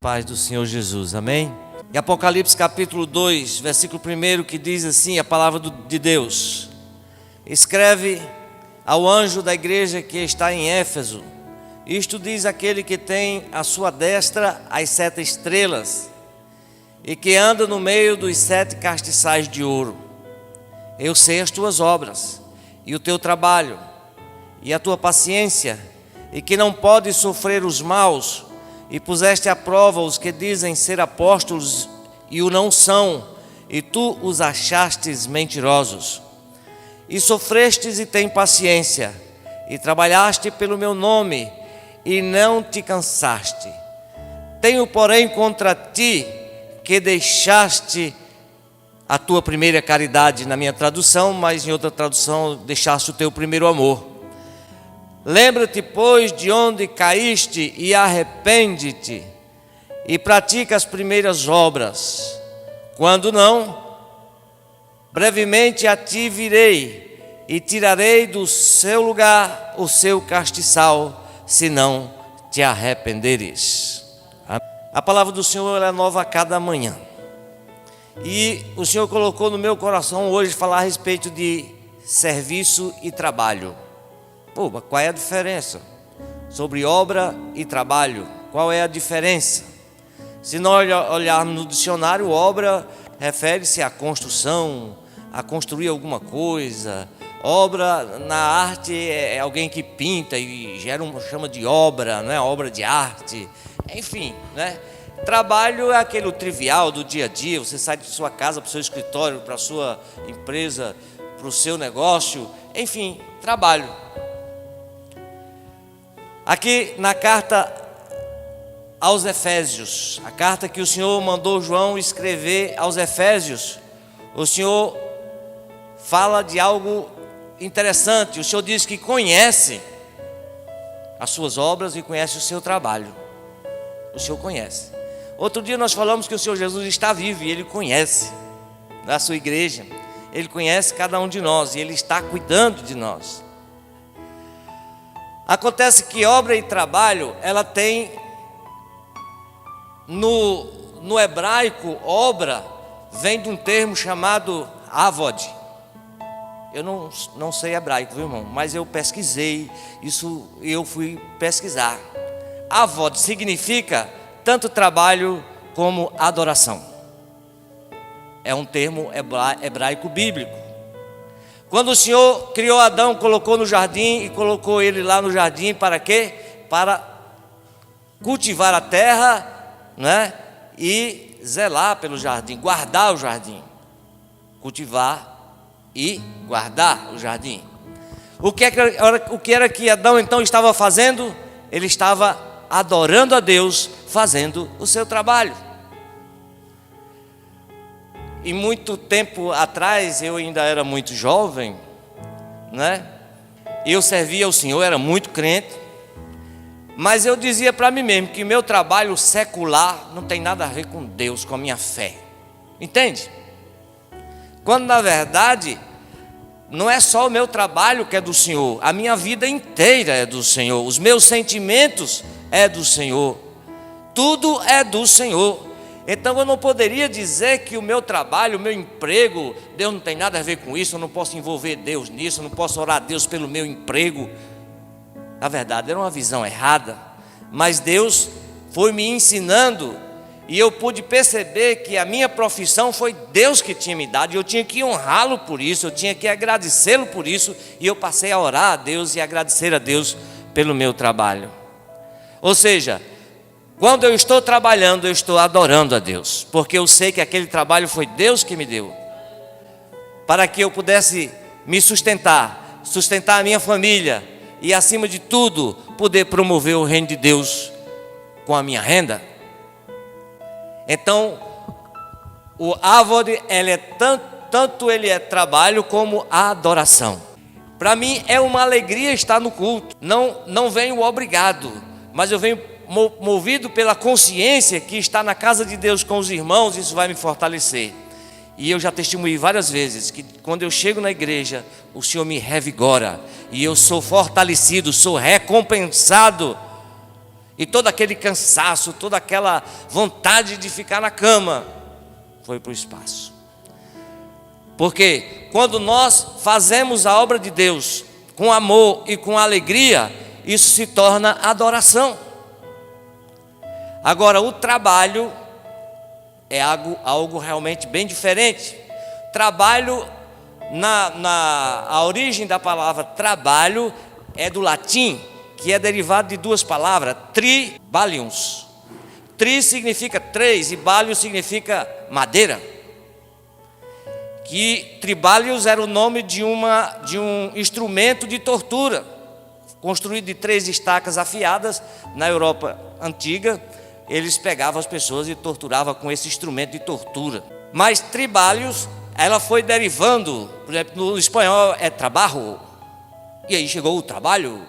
Paz do Senhor Jesus, amém? Em Apocalipse capítulo 2, versículo 1, que diz assim, a palavra de Deus: escreve ao anjo da igreja que está em Éfeso, isto diz aquele que tem à sua destra as 7 estrelas, e que anda no meio dos 7 castiçais de ouro. Eu sei as tuas obras, e o teu trabalho, e a tua paciência, e que não podes sofrer os maus, e puseste à prova os que dizem ser apóstolos e o não são, e tu os achastes mentirosos. E sofrestes e tem paciência, e trabalhaste pelo meu nome, e não te cansaste. Tenho, porém, contra ti que deixaste a tua primeira caridade, na minha tradução, mas em outra tradução, deixaste o teu primeiro amor. Lembra-te, pois, de onde caíste e arrepende-te, e pratica as primeiras obras. Quando não, brevemente a ti virei, e tirarei do seu lugar o seu castiçal, se não te arrependeres. A palavra do Senhor é nova a cada manhã. E o Senhor colocou no meu coração hoje falar a respeito de serviço e trabalho. Pô, qual é a diferença? Sobre obra e trabalho, qual é a diferença? Se nós olharmos no dicionário, obra refere-se à construção, a construir alguma coisa. Obra na arte é alguém que pinta e chama de obra, não é? Obra de arte, enfim, né? Trabalho é aquele trivial do dia a dia. Você sai de sua casa para o seu escritório, para a sua empresa, para o seu negócio, enfim, trabalho. Aqui na carta aos Efésios, a carta que o Senhor mandou João escrever aos Efésios, o Senhor fala de algo interessante. O Senhor diz que conhece as suas obras e conhece o seu trabalho. O Senhor conhece. Outro dia nós falamos que o Senhor Jesus está vivo e Ele conhece da sua igreja. Ele conhece cada um de nós e Ele está cuidando de nós. Acontece que obra e trabalho, ela tem, no hebraico, obra vem de um termo chamado avod. Eu não sei hebraico, viu, irmão? Mas eu pesquisei, isso eu fui pesquisar. Avod significa tanto trabalho como adoração. É um termo hebraico bíblico. Quando o Senhor criou Adão, colocou no jardim e colocou ele lá no jardim para quê? Para cultivar a terra, né? E zelar pelo jardim, guardar o jardim. Cultivar e guardar o jardim. O que era que Adão então estava fazendo? Ele estava adorando a Deus, fazendo o seu trabalho. E muito tempo atrás, eu ainda era muito jovem, né? Eu servia ao Senhor, era muito crente, mas eu dizia para mim mesmo que meu trabalho secular não tem nada a ver com Deus, com a minha fé. Entende? Quando na verdade não é só o meu trabalho que é do Senhor, a minha vida inteira é do Senhor, os meus sentimentos é do Senhor, tudo é do Senhor. Então eu não poderia dizer que o meu trabalho, o meu emprego, Deus não tem nada a ver com isso, eu não posso envolver Deus nisso, eu não posso orar a Deus pelo meu emprego. Na verdade era uma visão errada, mas Deus foi me ensinando e eu pude perceber que a minha profissão foi Deus que tinha me dado, e eu tinha que honrá-lo por isso, eu tinha que agradecê-lo por isso, e eu passei a orar a Deus e agradecer a Deus pelo meu trabalho. Ou seja, quando eu estou trabalhando, eu estou adorando a Deus, porque eu sei que aquele trabalho foi Deus que me deu, para que eu pudesse me sustentar a minha família e, acima de tudo, poder promover o reino de Deus com a minha renda. Então, o avod, ele é tanto ele é trabalho como a adoração. Para mim é uma alegria estar no culto, não venho obrigado, mas eu venho movido pela consciência que está na casa de Deus com os irmãos, isso vai me fortalecer. E eu já testemunhei várias vezes que quando eu chego na igreja, o Senhor me revigora, e eu sou fortalecido, sou recompensado, E todo aquele cansaço, toda aquela vontade de ficar na cama, foi para o espaço. Porque quando nós fazemos a obra de Deus com amor e com alegria, isso se torna adoração. Agora, o trabalho é algo realmente bem diferente. Trabalho, a origem da palavra trabalho é do latim, que é derivado de duas palavras, tribaliums. Tri significa três e balio significa madeira. Que tribalius era o nome de um instrumento de tortura, construído de 3 estacas afiadas. Na Europa antiga, eles pegavam as pessoas e torturavam com esse instrumento de tortura. Mas tribalius, ela foi derivando, por exemplo, no espanhol é trabalho, e aí chegou o trabalho.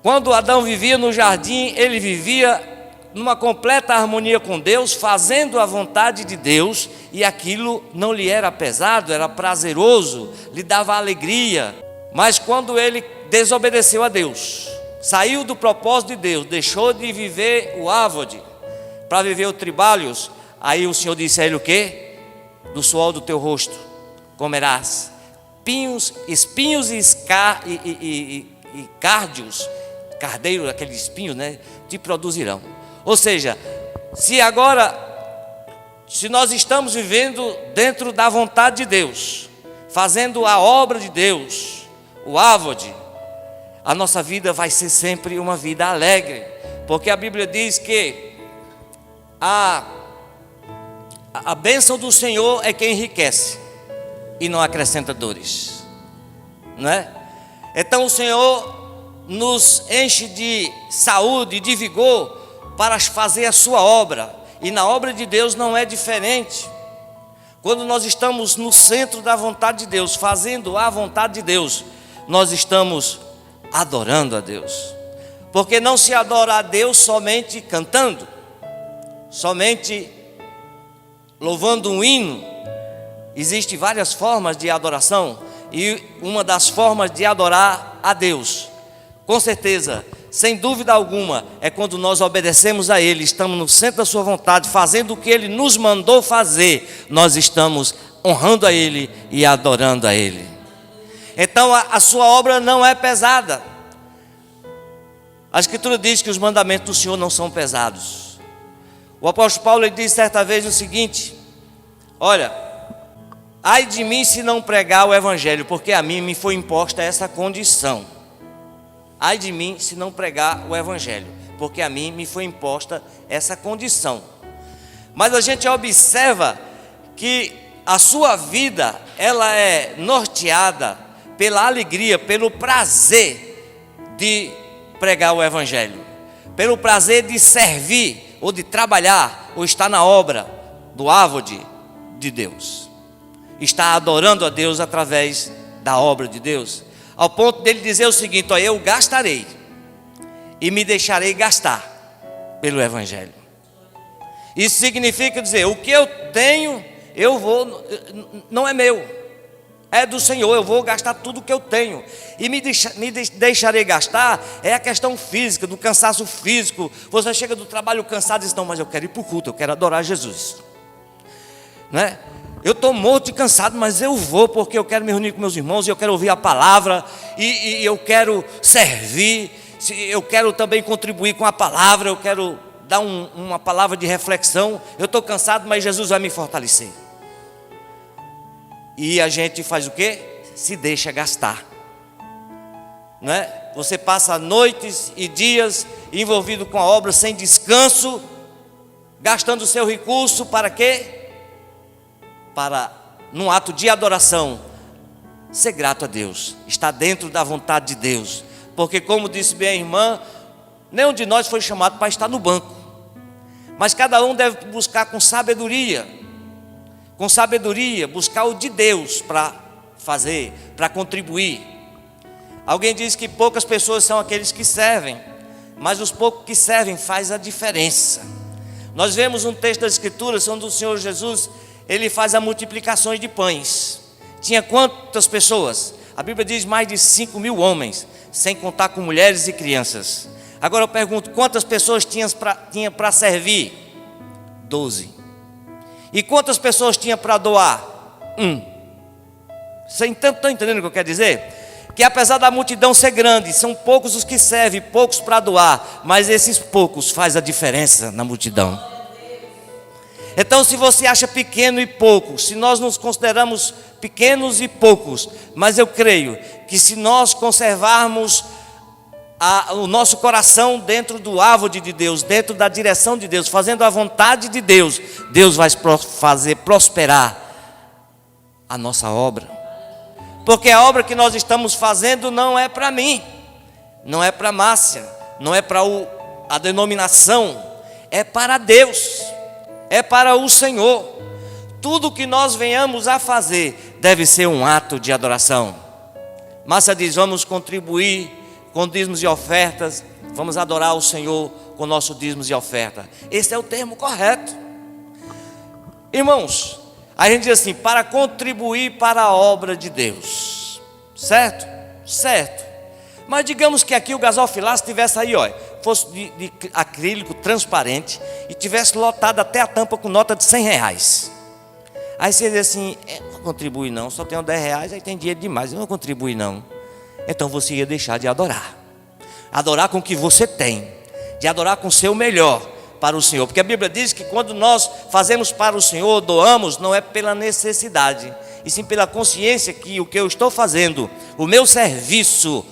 Quando Adão vivia no jardim, ele vivia numa completa harmonia com Deus, fazendo a vontade de Deus, e aquilo não lhe era pesado, era prazeroso, lhe dava alegria. Mas quando ele desobedeceu a Deus, saiu do propósito de Deus, deixou de viver o ávode para viver o tribalius, aí o Senhor disse a ele o quê? Do suor do teu rosto comerás espinhos e cárdios, cardeiro, aqueles espinhos, né, te produzirão. Ou seja, se nós estamos vivendo dentro da vontade de Deus, fazendo a obra de Deus, o ávode, a nossa vida vai ser sempre uma vida alegre, porque a Bíblia diz que a bênção do Senhor é quem enriquece e não acrescenta dores, não é? Então o Senhor nos enche de saúde, de vigor, para fazer a sua obra, e na obra de Deus não é diferente. Quando nós estamos no centro da vontade de Deus, fazendo a vontade de Deus, nós estamos adorando a Deus, porque não se adora a Deus somente cantando, somente louvando um hino. Existem várias formas de adoração, e uma das formas de adorar a Deus, com certeza, sem dúvida alguma, é quando nós obedecemos a Ele, estamos no centro da sua vontade, fazendo o que Ele nos mandou fazer, nós estamos honrando a Ele e adorando a Ele. Então a sua obra não é pesada. A Escritura diz que os mandamentos do Senhor não são pesados. O apóstolo Paulo ele disse certa vez o seguinte: olha, ai de mim se não pregar o Evangelho, porque a mim me foi imposta essa condição. Ai de mim se não pregar o Evangelho, porque a mim me foi imposta essa condição. Mas a gente observa que a sua vida, ela é norteada pela alegria, pelo prazer de pregar o Evangelho, pelo prazer de servir, ou de trabalhar, ou estar na obra do ávode de Deus, está adorando a Deus através da obra de Deus, ao ponto dele dizer o seguinte: ó, eu gastarei e me deixarei gastar pelo Evangelho. Isso significa dizer, o que eu tenho, eu vou, não é meu, é do Senhor, eu vou gastar tudo o que eu tenho, e me deixarei gastar, é a questão física, do cansaço físico. Você chega do trabalho cansado e diz, não, mas eu quero ir para o culto, eu quero adorar Jesus, não é? Eu estou morto e cansado, mas eu vou, porque eu quero me reunir com meus irmãos, e eu quero ouvir a palavra, e eu quero servir, eu quero também contribuir com a palavra, eu quero dar uma palavra de reflexão. Eu estou cansado, mas Jesus vai me fortalecer. E a gente faz o quê? Se deixa gastar, não é? Você passa noites e dias envolvido com a obra sem descanso, gastando o seu recurso para quê? Para, num ato de adoração, ser grato a Deus, estar dentro da vontade de Deus. Porque, como disse bem a irmã, nenhum de nós foi chamado para estar no banco, mas cada um deve buscar com sabedoria, buscar o de Deus para fazer, para contribuir. Alguém diz que poucas pessoas são aqueles que servem, mas os poucos que servem faz a diferença. Nós vemos um texto da Escritura, onde o Senhor Jesus, ele faz a multiplicação de pães. Tinha quantas pessoas? A Bíblia diz mais de 5.000 homens, sem contar com mulheres e crianças. Agora eu pergunto, quantas pessoas tinha para servir? 12. E quantas pessoas tinha para doar? 1. Vocês estão entendendo o que eu quero dizer? Que apesar da multidão ser grande, são poucos os que servem, poucos para doar, mas esses poucos faz a diferença na multidão. Então, se você acha pequeno e pouco, se nós nos consideramos pequenos e poucos, mas eu creio que se nós conservarmos o nosso coração dentro do alvo de Deus, dentro da direção de Deus, fazendo a vontade de Deus, Deus vai fazer prosperar a nossa obra. Porque a obra que nós estamos fazendo não é para mim, não é para Márcia, não é para a denominação, é para Deus, é para o Senhor. Tudo que nós venhamos a fazer deve ser um ato de adoração. Márcia diz, vamos contribuir com dízimos e ofertas, vamos adorar o Senhor com nosso dízimos e oferta. Esse é o termo correto. Irmãos, a gente diz assim, para contribuir para a obra de Deus, certo? Certo. Mas digamos que aqui o gasofilaço tivesse aí, ó, fosse de acrílico transparente e tivesse lotado até a tampa com nota de R$100. Aí você diz assim, não vou contribuir não, só tenho R$10, aí tem dinheiro demais, eu não vou contribuir não. Então você ia deixar de adorar. Adorar com o que você tem, de adorar com o seu melhor para o Senhor, porque a Bíblia diz que quando nós fazemos para o Senhor, doamos, não é pela necessidade, e sim pela consciência que o que eu estou fazendo, o meu serviço,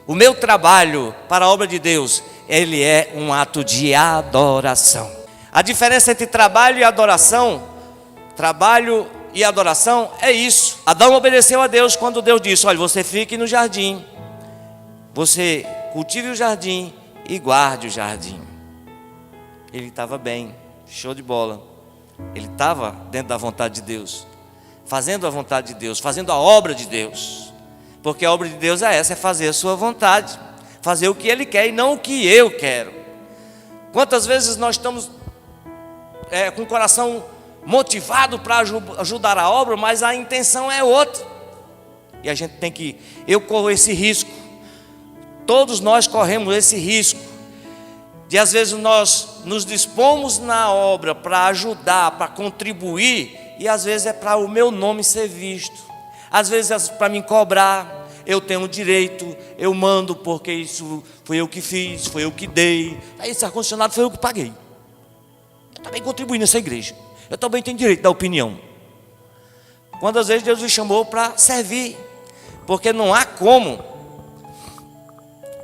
o meu trabalho para a obra de Deus, ele é um ato de adoração. A diferença entre trabalho e adoração é isso. Adão obedeceu a Deus quando Deus disse, olha, você fique no jardim, você cultive o jardim e guarde o jardim. Ele estava bem, show de bola. Ele estava dentro da vontade de Deus, fazendo a vontade de Deus, fazendo a obra de Deus. Porque a obra de Deus é essa, é fazer a sua vontade, fazer o que Ele quer e não o que eu quero. Quantas vezes nós estamos com o coração motivado para ajudar a obra, mas a intenção é outra. E a gente tem que, eu corro esse risco, todos nós corremos esse risco, de às vezes nós nos dispomos na obra para ajudar, para contribuir, e às vezes é para o meu nome ser visto, às vezes é para me cobrar, eu tenho direito, eu mando porque isso foi eu que fiz, foi eu que dei, aí esse ar-condicionado foi eu que paguei, eu também contribuí nessa igreja, eu também tenho direito da opinião. Quantas vezes Deus me chamou para servir, porque não há como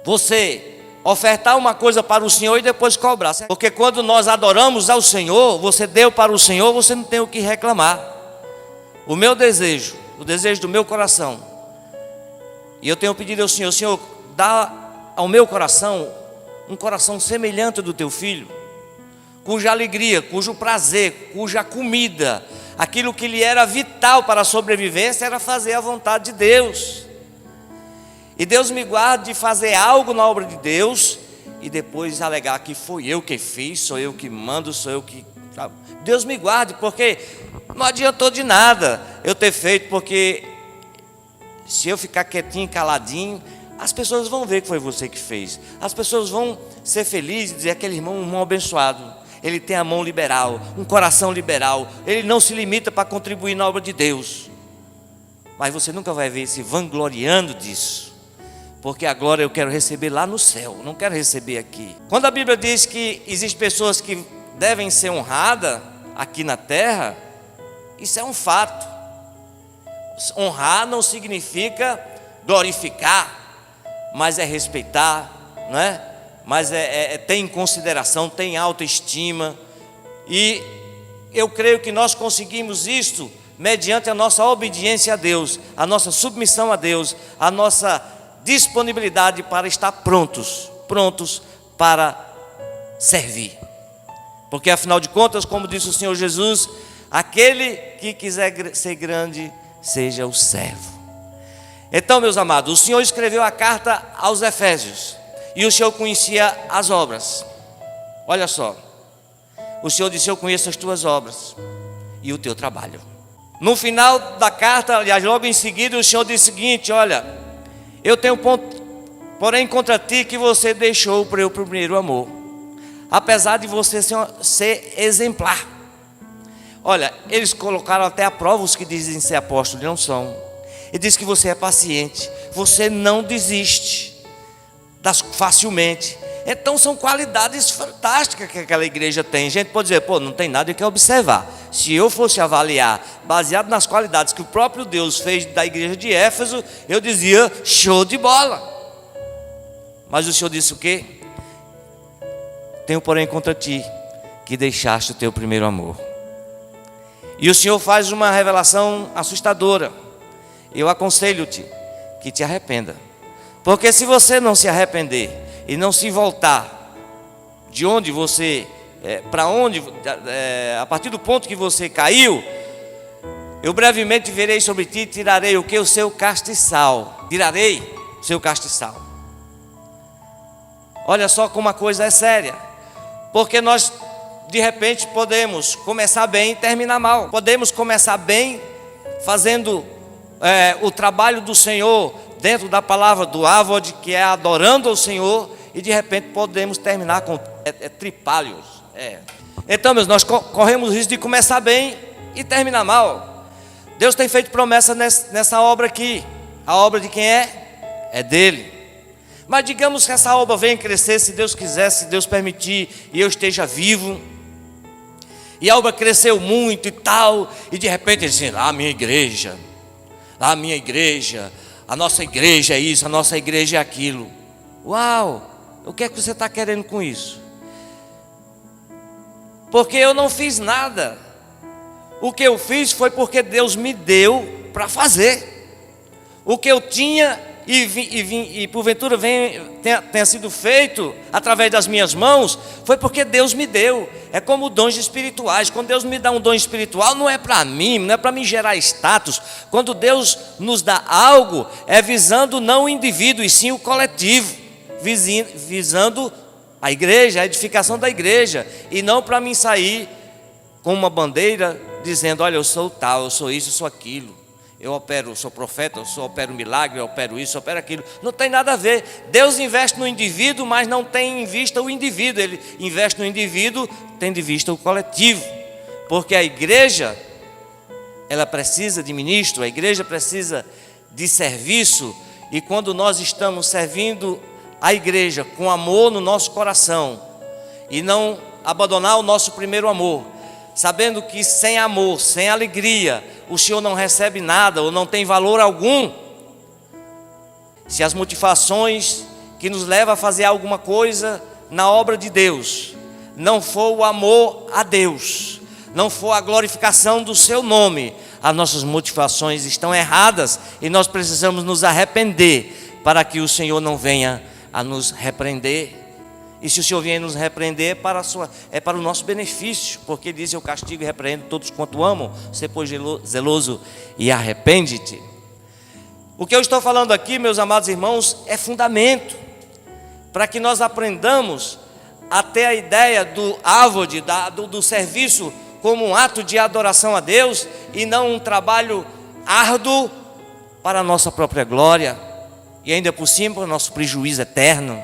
você ofertar uma coisa para o Senhor e depois cobrar, certo? Porque quando nós adoramos ao Senhor, você deu para o Senhor, você não tem o que reclamar. O meu desejo, o desejo do meu coração, e eu tenho pedido ao Senhor, Senhor, dá ao meu coração um coração semelhante do teu filho, cuja alegria, cujo prazer, cuja comida, aquilo que lhe era vital para a sobrevivência era fazer a vontade de Deus. E Deus me guarde de fazer algo na obra de Deus e depois alegar que foi eu que fiz, sou eu que mando, sou eu que... Deus me guarde, porque não adiantou de nada eu ter feito, porque se eu ficar quietinho, caladinho, as pessoas vão ver que foi você que fez. As pessoas vão ser felizes e dizer, aquele irmão, um irmão abençoado, ele tem a mão liberal, um coração liberal, ele não se limita para contribuir na obra de Deus. Mas você nunca vai ver se vangloriando disso, porque a glória eu quero receber lá no céu, não quero receber aqui. Quando a Bíblia diz que existem pessoas que devem ser honradas aqui na terra, isso é um fato. Honrar não significa glorificar, mas é respeitar, não é? Mas ter em consideração, ter em autoestima. E eu creio que nós conseguimos isto mediante a nossa obediência a Deus, a nossa submissão a Deus, a nossa disponibilidade para estar prontos para servir. Porque afinal de contas, como disse o Senhor Jesus, aquele que quiser ser grande, seja o servo. Então, meus amados, o Senhor escreveu a carta aos Efésios, e o Senhor conhecia as obras. Olha só, o Senhor disse, eu conheço as tuas obras e o teu trabalho. No final da carta, aliás, logo em seguida, o Senhor disse o seguinte, olha, eu tenho porém contra ti que você deixou o primeiro amor, apesar de você ser exemplar. Olha, eles colocaram até a prova os que dizem ser apóstolos e não são. E diz que você é paciente, você não desiste facilmente. Então são qualidades fantásticas que aquela igreja tem. Gente pode dizer, pô, não tem nada que observar. Se eu fosse avaliar baseado nas qualidades que o próprio Deus fez da igreja de Éfeso, eu dizia, show de bola. Mas o Senhor disse o quê? Tenho porém contra ti que deixaste o teu primeiro amor. E o Senhor faz uma revelação assustadora. Eu aconselho-te que te arrependa. Porque se você não se arrepender e não se voltar de onde você, para onde, a partir do ponto que você caiu, eu brevemente virei sobre ti e tirarei o que? O seu castiçal. Tirarei o seu castiçal. Olha só como a coisa é séria. Porque nós, de repente, podemos começar bem e terminar mal. Podemos começar bem fazendo o trabalho do Senhor dentro da palavra do Ávod, que é adorando ao Senhor, e de repente podemos terminar com tripalhos. Então, meus, nós corremos o risco de começar bem e terminar mal. Deus tem feito promessa nessa obra aqui. A obra de quem é? É dele. Mas digamos que essa obra venha crescer, se Deus quiser, se Deus permitir, e eu esteja vivo, e a obra cresceu muito e tal, e de repente ele diz, a minha igreja, a nossa igreja é isso, a nossa igreja é aquilo. Uau, o que é que você está querendo com isso? Porque eu não fiz nada. O que eu fiz foi porque Deus me deu para fazer. O que eu tinha e porventura tenha sido feito através das minhas mãos, foi porque Deus me deu. É como dons espirituais. Quando Deus me dá um dom espiritual, não é para mim, não é para me gerar status. Quando Deus nos dá algo, é visando não o indivíduo, e sim o coletivo, visando a igreja, a edificação da igreja, e não para mim sair com uma bandeira dizendo, olha, eu sou tal, eu sou isso, eu sou aquilo. Eu opero, sou profeta, eu opero milagre, eu opero isso, eu opero aquilo. Não tem nada a ver. Deus investe no indivíduo, mas não tem em vista o indivíduo. Ele investe no indivíduo, tem de vista o coletivo. Porque a igreja, ela precisa de ministro, a igreja precisa de serviço. E quando nós estamos servindo a igreja com amor no nosso coração, e não abandonar o nosso primeiro amor, sabendo que sem amor, sem alegria, o Senhor não recebe nada ou não tem valor algum. Se as motivações que nos levam a fazer alguma coisa na obra de Deus não for o amor a Deus, não for a glorificação do seu nome, as nossas motivações estão erradas e nós precisamos nos arrepender para que o Senhor não venha a nos repreender. E se o Senhor vier nos repreender, é para o nosso benefício, porque Ele diz, eu castigo e repreendo todos quanto amam, você pois zeloso e arrepende-te. O que eu estou falando aqui, meus amados irmãos, é fundamento, para que nós aprendamos a ter a ideia do ávod, do serviço, como um ato de adoração a Deus, e não um trabalho árduo para a nossa própria glória, e ainda por cima, para o nosso prejuízo eterno.